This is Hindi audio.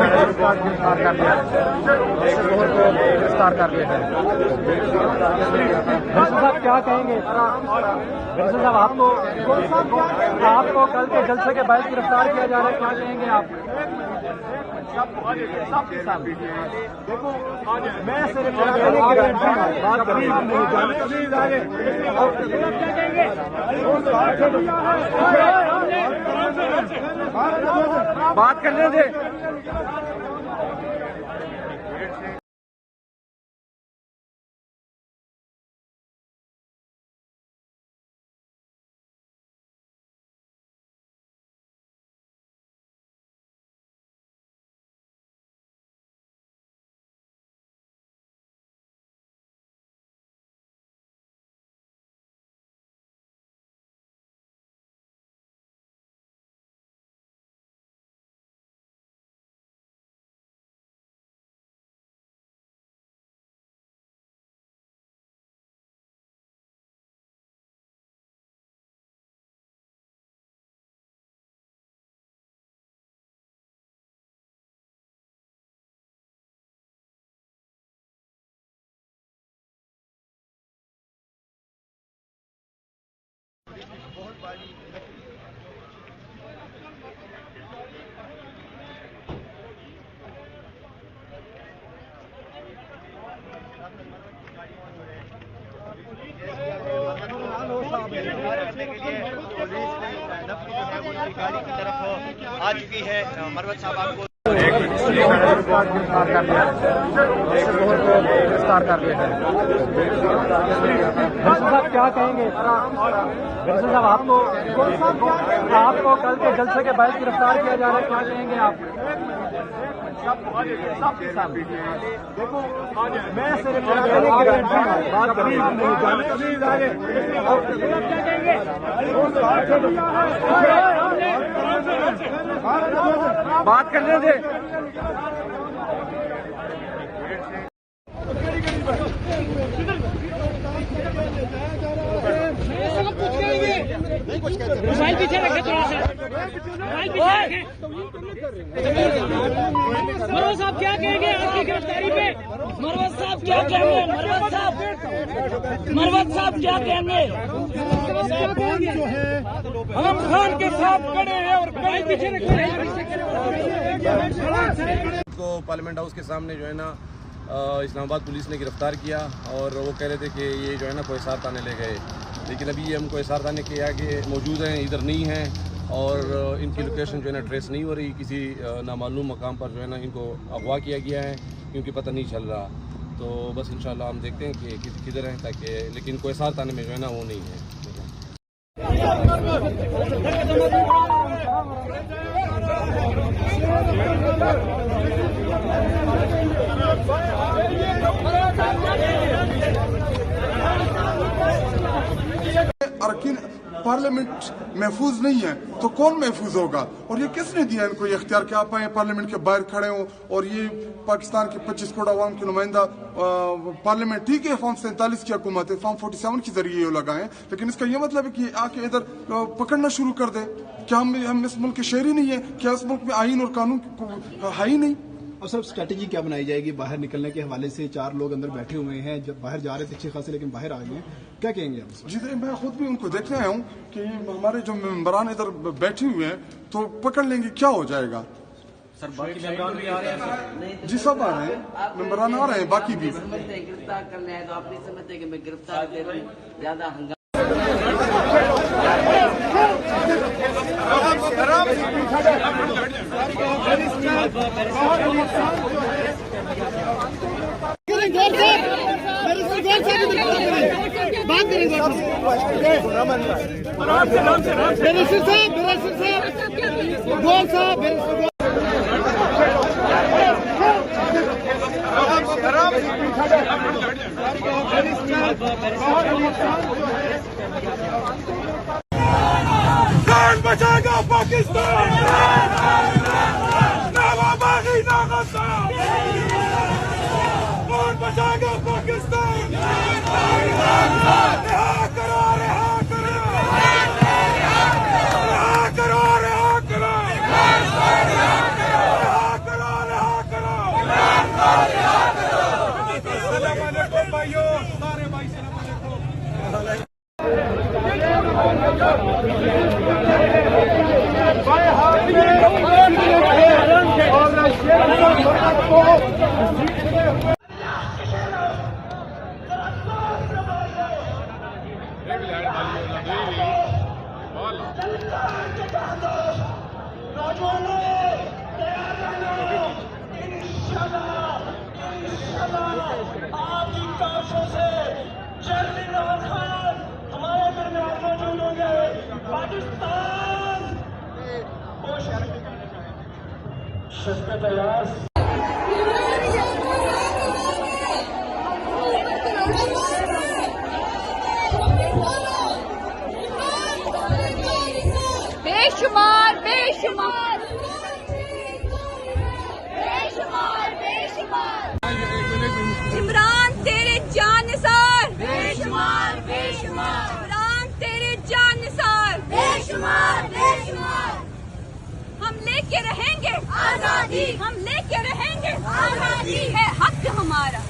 गिरफ्तार कर लिया है। साहब क्या कहेंगे? साहब आपको कल के जलसे के बाद गिरफ्तार किया जा रहा है, क्या कहेंगे आप? देखो मैं सिर्फ बात करने से गाड़ी की तरफ आ चुकी है। मरवत साहब आपको गिरफ्तार कर लिया है। साहब क्या कहेंगे? साहब आपको कल के जलसे के बाद गिरफ्तार किया जा रहा है, क्या कहेंगे आप? देखो मैं सिर्फ बात करने से मोबाइल पीछे रखे थोड़ा सा, मोबाइल पीछे रखे। मरवत साहब क्या कहेंगे आपकी गिरफ्तारी पे? मरवत साहब क्या कहेंगे? मरवत साहब क्या कहेंगे? हम खान के साथ खड़े हैं और मोबाइल पीछे रखे। को पार्लियामेंट हाउस के सामने जो है ना इस्लामाबाद पुलिस ने गिरफ्तार किया और वो कह रहे थे कि ये जो है ना कोई हिसार थाने ले गए, लेकिन अभी ये हमको हिसार थाने के आगे मौजूद हैं, इधर नहीं हैं और इनकी लोकेशन जो है ना ट्रेस नहीं हो रही। किसी नामालूम मकाम पर जो है ना इनको अगवा किया गया है क्योंकि पता नहीं चल रहा। तो बस इंशाल्लाह हम देखते हैं कि किधर हैं, ताकि लेकिन कोई हिसार थाने में जो है ना वो नहीं है। अरकान पार्लियामेंट महफूज नहीं है तो कौन महफूज होगा? और ये किसने दिया इनको ये इख्तियार कि आप आए पार्लियामेंट के बाहर खड़े हों और ये पाकिस्तान के 25 करोड़ अवाम के नुमाइंदा पार्लियामेंट, ठीक है फॉर्म 47 की हुकूमत है, फॉर्म 47 के जरिए ये लगाए, लेकिन इसका ये मतलब है कि आके इधर पकड़ना शुरू कर दे। क्या हम इस मुल्क के शहरी नहीं है? क्या इस मुल्क में आईन और कानून है ही नहीं? और सर स्ट्रैटेजी क्या बनाई जाएगी बाहर निकलने के हवाले से? 4 लोग अंदर बैठे हुए हैं, जब बाहर जा रहे थे अच्छे खासे, लेकिन बाहर आ गए, क्या कहेंगे आप? जी मैं खुद भी उनको देखने आया हूँ कि हमारे जो मेंबरान इधर बैठे हुए हैं तो पकड़ लेंगे, क्या हो जाएगा? सर बाकी मेंबरान भी आ रहे हैं जी सब आ रहे हैं, मेंबरान आ रहे हैं, बाकी भी गिरफ्तार करने आए तो आप नहीं समझते कि मैं गिरफ्तार कर रही ज्यादा हंगामा बात करेंगे। कौन बचाएगा पाकिस्तान? कौन बचाएगा पाकिस्तान? रिहा करो, रिहा करो, रिहा करो, रिहा करो, रिहा करो, रिहा बेशुमार बेशुमार बेशुमार बेशुमार इमरान तेरे जान निसार बेशुमार बेशुमार इमरान तेरे जान निसार बेशुमार बेशुमार हम लेके रहेंगे आजादी हम लेके रहेंगे आजादी है हक हमारा